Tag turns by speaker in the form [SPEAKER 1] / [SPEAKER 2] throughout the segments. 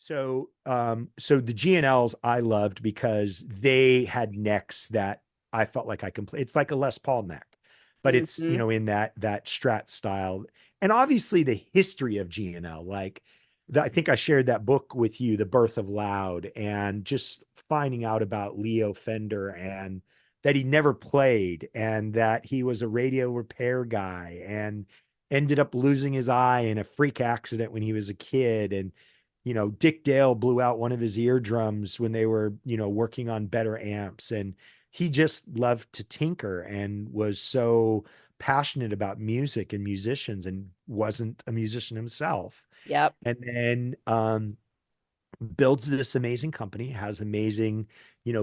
[SPEAKER 1] So the G&Ls I loved because they had necks that I felt like I can play. It's like a Les Paul neck, but it's,
[SPEAKER 2] Hmm.
[SPEAKER 1] in that Strat style. And obviously the history of G&L, like I think I shared that book with you, The Birth of Loud, and just finding out about Leo Fender and that he never played and that he was a radio repair guy and ended up losing his eye in a freak accident when he was a kid. And Dick Dale blew out one of his eardrums when they were, working on better amps. And he just loved to tinker and was so passionate about music and musicians and wasn't a musician himself.
[SPEAKER 2] Yep.
[SPEAKER 1] And then builds this amazing company, has amazing,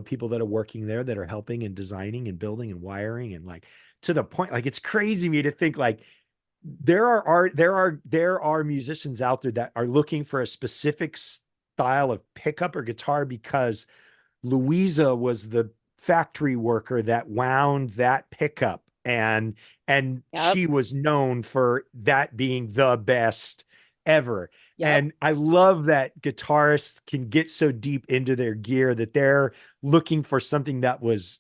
[SPEAKER 1] people that are working there that are helping and designing and building and wiring and like to the point, like it's crazy to me to think like there are musicians out there that are looking for a specific style of pickup or guitar because Louisa was the factory worker that wound that pickup and
[SPEAKER 2] Yep.
[SPEAKER 1] she was known for that being the best ever.
[SPEAKER 2] Yep.
[SPEAKER 1] And I love that guitarists can get so deep into their gear that they're looking for something that was,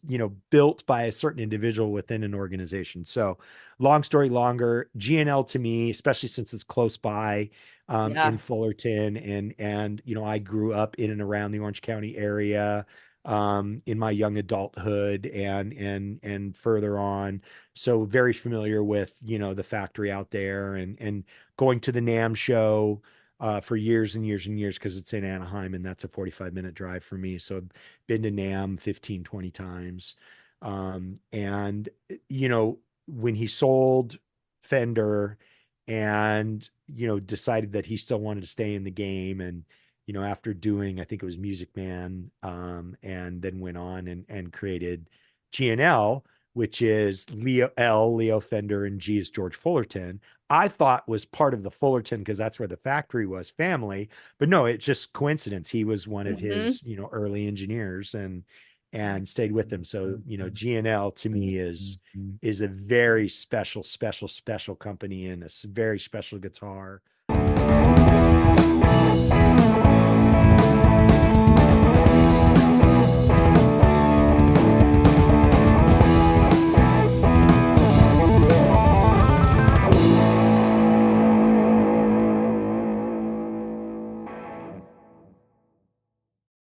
[SPEAKER 1] built by a certain individual within an organization. So, long story longer, GNL to me, especially since it's close by, in
[SPEAKER 2] Yeah.
[SPEAKER 1] Fullerton, and I grew up in and around the Orange County area in my young adulthood and further on. So very familiar with, the factory out there and going to the NAM show for years and years and years because it's in Anaheim and that's a 45-minute drive for me. So I've been to NAM 15, 20 times. And when he sold Fender and decided that he still wanted to stay in the game, and after doing, I think it was Music Man, and then went on and created GNL, which is Leo Fender, and G is George Fullerton. I thought was part of the Fullerton because that's where the factory was, family. But no, it's just coincidence. He was one of
[SPEAKER 2] Hmm.
[SPEAKER 1] his, early engineers and stayed with them. So, GNL to me is a very special, special, special company and a very special guitar.